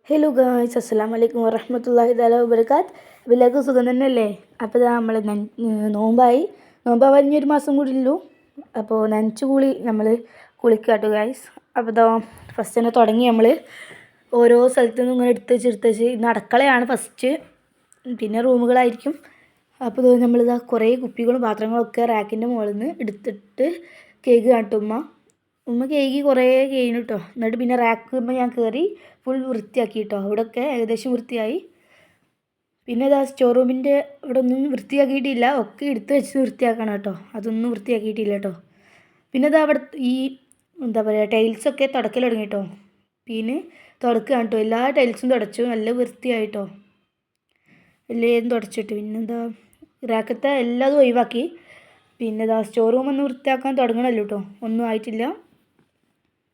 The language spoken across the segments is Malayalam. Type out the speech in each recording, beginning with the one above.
ഹലോ ഗായ്സ്, അസ്സലാമു അലൈക്കും വറഹ്മത്തുള്ളാഹി തആല വബറകാത്ത്. എല്ലാവർക്കും സുഖം തന്നെയല്ലേ? അപ്പോൾ നമ്മൾ നോമ്പാവാൻ ഇനി ഒരു മാസം കൂടി ഉള്ളൂ. അപ്പോൾ നനച്ചുകൂളി നമ്മൾ കുളിക്കാട്ടോ ഗായ്സ്. അപ്പോൾ ഫസ്റ്റ് തന്നെ തുടങ്ങി നമ്മൾ ഓരോ സ്ഥലത്തു നിന്നും ഇങ്ങനെ എടുത്ത് ഇന്ന് അടുക്കളയാണ് ഫസ്റ്റ്, പിന്നെ റൂമുകളായിരിക്കും. അപ്പോൾ നമ്മളിതാ കുറേ കുപ്പികളും പാത്രങ്ങളൊക്കെ റാക്കിൻ്റെ മുകളിൽ നിന്ന് എടുത്തിട്ട് കേക്ക് കാട്ടും ഉമ്മ കേക്ക് കുറേ കഴിഞ്ഞു കേട്ടോ. എന്നിട്ട് പിന്നെ റാക്കുമ്പോൾ ഞാൻ കയറി ഫുൾ വൃത്തിയാക്കി കേട്ടോ. അവിടെയൊക്കെ ഏകദേശം വൃത്തിയായി. പിന്നെ ഇതാ സ്റ്റോർ റൂമിൻ്റെ ഇവിടെ ഒന്നും വൃത്തിയാക്കിയിട്ടില്ല, ഒക്കെ എടുത്ത് വെച്ച് വൃത്തിയാക്കണം കേട്ടോ. അതൊന്നും വൃത്തിയാക്കിയിട്ടില്ല കേട്ടോ. പിന്നെ ഇതാ അവിടെ ഈ എന്താ പറയുക, ടൈൽസൊക്കെ തുടക്കൽ തുടങ്ങി കേട്ടോ. പിന്നെ തുടക്കുകയാണ് കേട്ടോ. എല്ലാ ടൈൽസും തുടച്ചു, നല്ല വൃത്തിയായിട്ടോ. എല്ലാം തുടച്ചിട്ട് പിന്നെന്താ റാക്കത്തെ എല്ലാതും ഒഴിവാക്കി. പിന്നെ ഇതാ സ്റ്റോർ റൂം ഒന്ന് വൃത്തിയാക്കാൻ തുടങ്ങണമല്ലോ കേട്ടോ, ഒന്നും ആയിട്ടില്ല.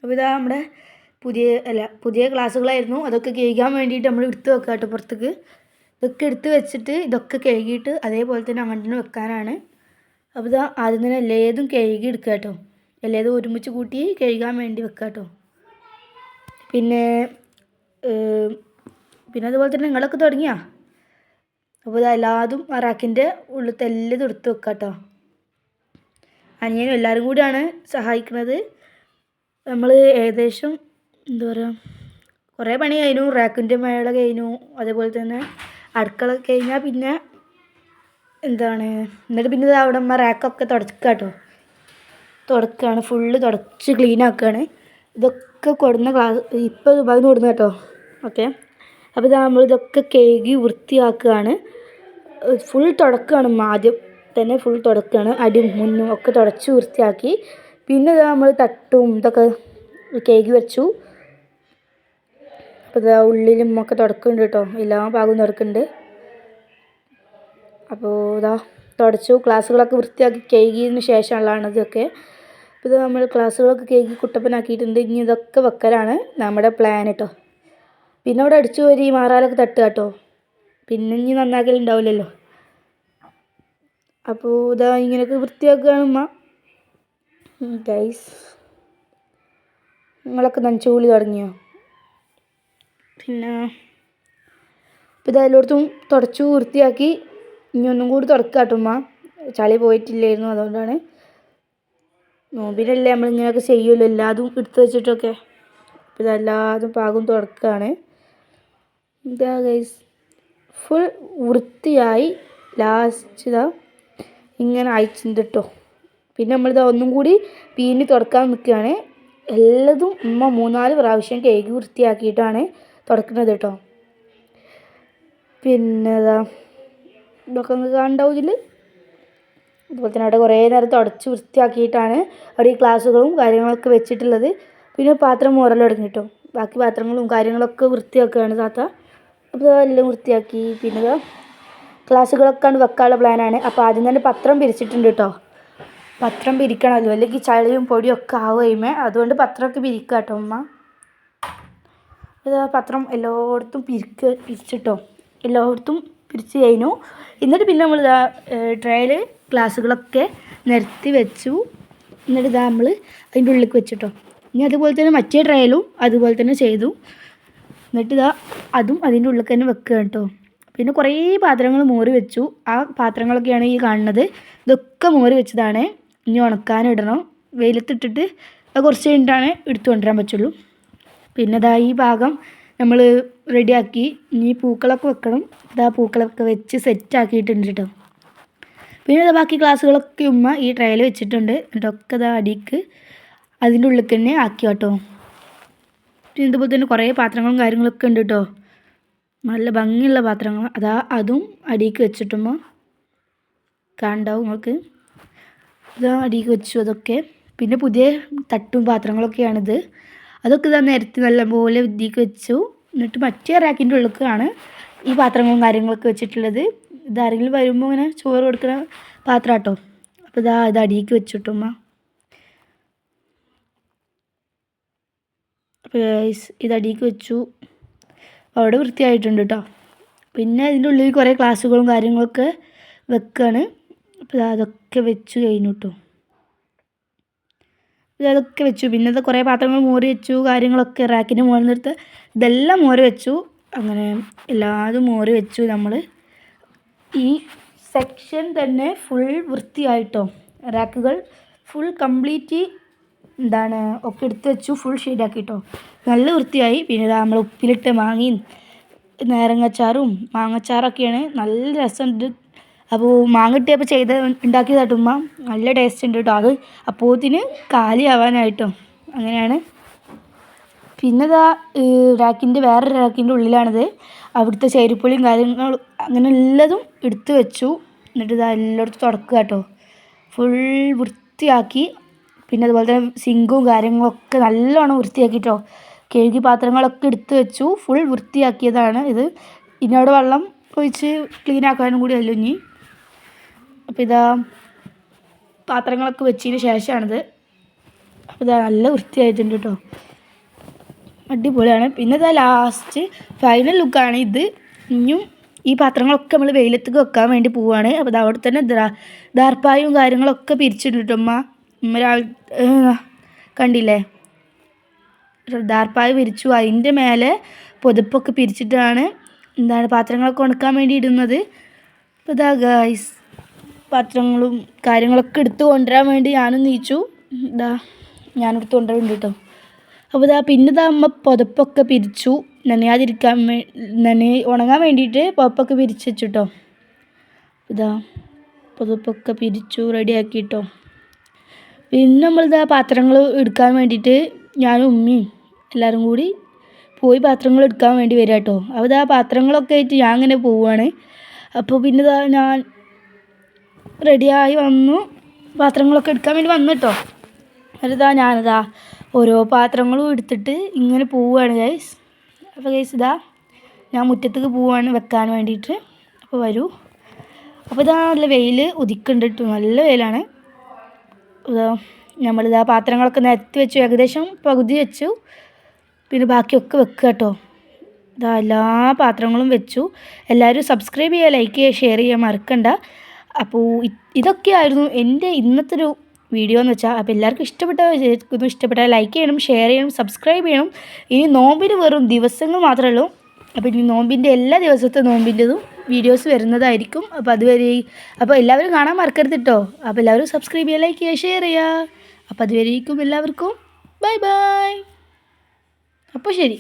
അപ്പോൾ ഇതാ നമ്മുടെ പുതിയ ക്ലാസ്സുകളായിരുന്നു, അതൊക്കെ കഴുകാൻ വേണ്ടിയിട്ട് നമ്മൾ എടുത്ത് വെക്കുക കേട്ടോ പുറത്തേക്ക്. ഇതൊക്കെ എടുത്ത് വെച്ചിട്ട് ഇതൊക്കെ കഴുകിയിട്ട് അതേപോലെ തന്നെ അങ്ങോട്ട് വെക്കാനാണ്. അപ്പോൾ ഇതാ ആദ്യം തന്നെ എല്ലാതും കഴുകി എടുക്കുക കേട്ടോ. എല്ലാതും ഒരുമിച്ച് കൂട്ടി കഴുകാൻ വേണ്ടി വെക്കുക കേട്ടോ. പിന്നെ അതുപോലെ തന്നെ നിങ്ങളൊക്കെ തുടങ്ങിയാ? അപ്പോൾ ഇത് എല്ലാതും റാക്കിൻ്റെ ഉള്ളിലത്തെ എല്ലാതും എടുത്ത് വെക്കുക കേട്ടോ. അനിയനും എല്ലാവരും കൂടിയാണ് സഹായിക്കുന്നത്. നമ്മൾ ഏകദേശം എന്താ പറയുക, കുറേ പണി കഴിഞ്ഞു. റാക്കിൻ്റെ മേള കഴിഞ്ഞു, അതേപോലെ തന്നെ അടുക്കള കഴിഞ്ഞാൽ പിന്നെ എന്നിട്ട് പിന്നെ അവിടെ അമ്മ റാക്കൊക്കെ തുടക്കുക കേട്ടോ. തുടക്കുകയാണ്, ഫുള്ള് തുടച്ച് ക്ലീൻ ആക്കുകയാണ്. ഇതൊക്കെ കൊടുന്ന ഇപ്പോൾ ഭാഗം കൊടുന്ന കേട്ടോ. ഓക്കെ, അപ്പോൾ ഇതാ നമ്മളിതൊക്കെ കഴുകി വൃത്തിയാക്കുകയാണ്. ഫുൾ തുടക്കുകയാണ് ആദ്യം തന്നെ, ഫുൾ തുടക്കുകയാണ്. അടിയും മുന്നും ഒക്കെ തുടച്ച് വൃത്തിയാക്കി. പിന്നെ നമ്മൾ തട്ടും ഇതൊക്കെ കഴുകി വെച്ചു. അപ്പോൾ ഇതാ ഉള്ളിലും ഒക്കെ തുടക്കുന്നുണ്ട് കേട്ടോ, എല്ലാ ഭാഗവും തുടക്കുന്നുണ്ട്. അപ്പോൾ ഇതാ തുടച്ചു. ക്ലാസ്സുകളൊക്കെ വൃത്തിയാക്കി കഴുകിയതിന് ശേഷമുള്ളതാണ് ഇതൊക്കെ. അപ്പോൾ ഇത് നമ്മൾ ക്ലാസ്സുകളൊക്കെ കഴുകി കുട്ടപ്പനാക്കിയിട്ടുണ്ട്. ഇനി ഇതൊക്കെ വെക്കലാണ് നമ്മുടെ പ്ലാൻ കേട്ടോ. പിന്നെ അവിടെ അടിച്ചു വരി മാറാലൊക്കെ തട്ടുക കേട്ടോ. പിന്നെ ഇനി നന്നാക്കലുണ്ടാവില്ലല്ലോ. അപ്പോൾ ഇതാ ഇങ്ങനെയൊക്കെ വൃത്തിയാക്കുകയാണ് ഉമ്മ. ഗൈസ്, നിങ്ങളൊക്കെ നനച്ചുകൂളി തുടങ്ങിയോ? പിന്നെ ഇപ്പോൾ ഇത് എല്ലായിടത്തും തുടച്ചു വൃത്തിയാക്കി. ഇനി ഒന്നും കൂടി തുടക്കുക കേട്ടോ ഉമ്മ. ചളി പോയിട്ടില്ലായിരുന്നു, അതുകൊണ്ടാണ്. നോമ്പിനല്ലേ നമ്മളിങ്ങനെയൊക്കെ ചെയ്യുമല്ലോ, എല്ലാതും എടുത്ത് വെച്ചിട്ടൊക്കെ. അപ്പോൾ ഇതെല്ലാതും പാകം തുടക്കുകയാണ്. ഇതാ ഗൈസ്, ഫുൾ വൃത്തിയായി ലാസ്റ്റ് ഇതാ ഇങ്ങനെ അയച്ചിട്ടുണ്ട് കേട്ടോ. പിന്നെ നമ്മളിതാ ഒന്നും കൂടി പീനി തുടക്കാൻ നിൽക്കുകയാണ്. എല്ലാതും ഉമ്മ 3-4 പ്രാവശ്യം കഴുകി വൃത്തിയാക്കിയിട്ടാണ് തുടക്കുന്നത് കേട്ടോ. പിന്നെ ഇതൊക്കെ കാണണ്ടാവും ഇതിൽ. അതുപോലെ തന്നെ അവിടെ കുറേ നേരം തുടച്ച് വൃത്തിയാക്കിയിട്ടാണ് അവിടെ ഈ ക്ലാസ്സുകളും കാര്യങ്ങളൊക്കെ വെച്ചിട്ടുള്ളത്. പിന്നെ പാത്രം മോറൽ തുടങ്ങി കേട്ടോ. ബാക്കി പാത്രങ്ങളും കാര്യങ്ങളൊക്കെ വൃത്തിയാക്കുകയാണ് താത്ത. അപ്പോൾ എല്ലാം വൃത്തിയാക്കി. പിന്നെ ക്ലാസ്സുകളൊക്കെ വെക്കാനുള്ള പ്ലാനാണ്. അപ്പോൾ ആദ്യം തന്നെ പത്രം പിരിച്ചിട്ടുണ്ട് കേട്ടോ. പത്രം പിരിക്കണമല്ലോ, അല്ലെങ്കിൽ ചളിയും പൊടിയും ഒക്കെ ആവുകയുമേ. അതുകൊണ്ട് പത്രമൊക്കെ പിരിക്കുക കേട്ടോ ഉമ്മ. ഇത് പത്രം എല്ലായിടത്തും പിരിച്ചിട്ടോ, എല്ലായിടത്തും പിരിച്ച് കഴിഞ്ഞു. എന്നിട്ട് പിന്നെ നമ്മൾ ട്രേയിൽ ഗ്ലാസ്സുകളൊക്കെ നിരത്തി വെച്ചു. എന്നിട്ട് നമ്മൾ അതിൻ്റെ ഉള്ളിലേക്ക് വെച്ചിട്ടോ. ഇനി അതുപോലെ തന്നെ മറ്റേ ട്രേയിലും അതുപോലെ തന്നെ ചെയ്തു. എന്നിട്ട് അതും അതിൻ്റെ ഉള്ളിൽ തന്നെ വെക്കുക കേട്ടോ. പിന്നെ കുറേ പാത്രങ്ങൾ മോറി വെച്ചു. ആ പാത്രങ്ങളൊക്കെയാണ് ഈ കാണുന്നത്. ഇതൊക്കെ മോറി വെച്ചതാണ്. ഇനി ഉണക്കാനിടണം. വെയിലത്തിട്ടിട്ട് അത് കുറച്ച് കഴിഞ്ഞിട്ടാണ് എടുത്തു കൊണ്ടുവരാൻ പറ്റുള്ളൂ. പിന്നെ ഈ ഭാഗം നമ്മൾ റെഡിയാക്കി. ഇനി പൂക്കളൊക്കെ വെക്കണം. പൂക്കളൊക്കെ വെച്ച് സെറ്റാക്കിയിട്ടുണ്ട് കേട്ടോ. പിന്നെ ബാക്കി ക്ലാസ്സുകളൊക്കെ ഉമ്മ ഈ ട്രയൽ വെച്ചിട്ടുണ്ട്. എന്നിട്ടൊക്കെ അടിക്ക് അതിൻ്റെ ഉള്ളിൽ തന്നെ ആക്കി കേട്ടോ. പിന്നെ ഇതുപോലെ തന്നെ കുറേ പാത്രങ്ങളും കാര്യങ്ങളൊക്കെ ഉണ്ട് കേട്ടോ. നല്ല ഭംഗിയുള്ള പാത്രങ്ങൾ. അതും അടിക്ക് വെച്ചിട്ടുമ്പോൾ കാണണ്ടാവും നിങ്ങൾക്ക്. അടിക്ക് വെച്ചു അതൊക്കെ. പിന്നെ പുതിയ തട്ടും പാത്രങ്ങളൊക്കെയാണിത്. അതൊക്കെ നിരത്തി നല്ലപോലെ ഇതിക്ക് വെച്ചു. എന്നിട്ട് മറ്റേ റാക്കിൻ്റെ ഉള്ളിലേക്കാണ് ഈ പാത്രങ്ങളും കാര്യങ്ങളൊക്കെ വെച്ചിട്ടുള്ളത്. ഇതാരെങ്കിലും വരുമ്പോൾ ഇങ്ങനെ ചോറ് കൊടുക്കുന്ന പാത്രം കേട്ടോ. അപ്പോൾ ഇത് അടിക്ക് വെച്ചിട്ടുമ്മ. അപ്പോൾ ഇത് അടിക്ക് വെച്ചു. അവിടെ വൃത്തിയായിട്ടുണ്ട് കേട്ടോ. പിന്നെ ഇതിൻ്റെ ഉള്ളിൽ കുറേ ക്ലാസ്സുകളും കാര്യങ്ങളൊക്കെ വെക്കുകയാണ്. അപ്പോൾ അതൊക്കെ വെച്ച് കഴിഞ്ഞു കേട്ടോ. അതൊക്കെ വെച്ചു. പിന്നത്തെ കുറേ പാത്രങ്ങൾ മോറി വെച്ചു, കാര്യങ്ങളൊക്കെ റാക്കിൻ്റെ മുകളിൽ നിന്നെടുത്ത് ഇതെല്ലാം മോറി വെച്ചു. അങ്ങനെ എല്ലാതും മോറി വെച്ചു. നമ്മൾ ഈ സെക്ഷൻ തന്നെ ഫുൾ വൃത്തിയായിട്ടോ, റാക്കുകൾ ഫുൾ കംപ്ലീറ്റ് ഒക്കെ എടുത്ത് വെച്ചു, ഫുൾ ഷെയ്ഡാക്കിട്ടോ, നല്ല വൃത്തിയായി. പിന്നെ നമ്മൾ ഉപ്പിലിട്ട് മാങ്ങയും നാരങ്ങച്ചാറും മാങ്ങച്ചാറൊക്കെയാണ്, നല്ല രസമുണ്ട്. അപ്പോൾ മാങ്ങ കിട്ടിയപ്പോൾ ഉണ്ടാക്കിയതാട്ടോ ഉമ്മ, നല്ല ടേസ്റ്റ് ഉണ്ട് കേട്ടോ. അത് അപ്പോത്തിന് കാലിയാവാനായിട്ടോ, അങ്ങനെയാണ്. പിന്നെ വേറൊരു റാക്കിൻ്റെ ഉള്ളിലാണിത്. അവിടുത്തെ ചേരിപ്പൊളിയും കാര്യങ്ങളും അങ്ങനെ എല്ലാതും എടുത്ത് വെച്ചു. എന്നിട്ട് എല്ലായിടത്തും തുടക്കുക കേട്ടോ, ഫുൾ വൃത്തിയാക്കി. പിന്നെ അതുപോലെ തന്നെ സിങ്കും കാര്യങ്ങളൊക്കെ നല്ലോണം വൃത്തിയാക്കിട്ടോ, കഴുകി പാത്രങ്ങളൊക്കെ എടുത്ത് വെച്ചു, ഫുൾ വൃത്തിയാക്കിയതാണ് ഇത്. ഇന്നോട് വെള്ളം ഒഴിച്ച് ക്ലീൻ ആക്കാനും കൂടി അല്ലോ ഇനി. അപ്പോൾ പാത്രങ്ങളൊക്കെ വെച്ചതിന് ശേഷമാണിത്. അപ്പോൾ നല്ല വൃത്തിയായിട്ടുണ്ട് കേട്ടോ, അടിപൊളിയാണ്. പിന്നെ ലാസ്റ്റ് ഫൈനൽ ലുക്കാണ് ഇത്. ഇനിയും ഈ പാത്രങ്ങളൊക്കെ നമ്മൾ വെയിലത്തേക്ക് വെക്കാൻ വേണ്ടി പോവുകയാണ്. അപ്പോൾ അവിടെ തന്നെ ദാർപ്പായും കാര്യങ്ങളൊക്കെ പിരിച്ചിട്ടുണ്ട് ഉമ്മ കണ്ടില്ലേ, ദാർപ്പായ പിരിച്ചു. അതിൻ്റെ മേലെ പുതപ്പൊക്കെ പിരിച്ചിട്ടാണ് പാത്രങ്ങളൊക്കെ ഉണക്കാൻ വേണ്ടി ഇടുന്നത്. അപ്പോൾ ഗായ്സ്, പാത്രങ്ങളും കാര്യങ്ങളൊക്കെ എടുത്ത് കൊണ്ടുവരാൻ വേണ്ടി ഞാനും നീച്ചു. ഞാനെടുത്ത് കൊണ്ടുവരുന്നുണ്ട് കേട്ടോ. അപ്പോൾ പിന്നെ അമ്മ പുതപ്പൊക്കെ പിരിച്ചു, ഉണങ്ങാൻ വേണ്ടിയിട്ട് പുതപ്പൊക്കെ പിരിച്ച് വെച്ചു കേട്ടോ. പുതപ്പൊക്കെ പിരിച്ചു റെഡിയാക്കിയിട്ടോ. പിന്നെ നമ്മൾ പാത്രങ്ങൾ എടുക്കാൻ വേണ്ടിയിട്ട് ഞാനും ഉമ്മയും എല്ലാവരും കൂടി പോയി പാത്രങ്ങൾ എടുക്കാൻ വേണ്ടി വരിക കേട്ടോ. അപ്പോൾ പാത്രങ്ങളൊക്കെ ആയിട്ട് ഞാൻ അങ്ങനെ പോവുകയാണ്. അപ്പോൾ പിന്നെ ഞാൻ റെഡിയായി വന്നു, പാത്രങ്ങളൊക്കെ എടുക്കാൻ വേണ്ടി വന്നു കേട്ടോ. എന്നിട്ട് ഞാനിതാ ഓരോ പാത്രങ്ങളും എടുത്തിട്ട് ഇങ്ങനെ പോവുകയാണ് ഗൈസ്. അപ്പോൾ ഗൈസ് ഞാൻ മുറ്റത്തേക്ക് പോവുകയാണ് വെക്കാൻ വേണ്ടിയിട്ട്. അപ്പോൾ വരൂ. അപ്പോൾ നല്ല വെയിൽ ഉദിക്കുന്നുണ്ട് കേട്ടോ, നല്ല വെയിലാണ്. പാത്രങ്ങളൊക്കെ നിരത്തി വെച്ചു, ഏകദേശം പകുതി വെച്ചു. പിന്നെ ബാക്കിയൊക്കെ വെക്കുക കേട്ടോ. എല്ലാ പാത്രങ്ങളും വെച്ചു. എല്ലാവരും സബ്സ്ക്രൈബ് ചെയ്യുക, ലൈക്ക് ചെയ്യുക, ഷെയർ ചെയ്യുക മറക്കണ്ട. അപ്പോൾ ഇതൊക്കെയായിരുന്നു എൻ്റെ ഇന്നത്തെ ഒരു വീഡിയോ എന്ന് വെച്ചാൽ. അപ്പോൾ എല്ലാവർക്കും ഇഷ്ടപ്പെട്ടാൽ ലൈക്ക് ചെയ്യണം, ഷെയർ ചെയ്യണം, സബ്സ്ക്രൈബ് ചെയ്യണം. ഇനി നോമ്പിന് വെറും ദിവസങ്ങൾ മാത്രമേ ഉള്ളൂ. അപ്പോൾ ഇനി നോമ്പിൻ്റെ എല്ലാ ദിവസത്തെ നോമ്പിൻ്റെതും വീഡിയോസ് വരുന്നതായിരിക്കും. അപ്പോൾ എല്ലാവരും കാണാൻ മറക്കരുത് കേട്ടോ. അപ്പോൾ എല്ലാവരും സബ്സ്ക്രൈബ് ചെയ്യുക, ലൈക്ക് ചെയ്യുക, ഷെയർ ചെയ്യുക. അപ്പോൾ അതുവരേക്കും എല്ലാവർക്കും ബൈ ബൈ. അപ്പോൾ ശരി.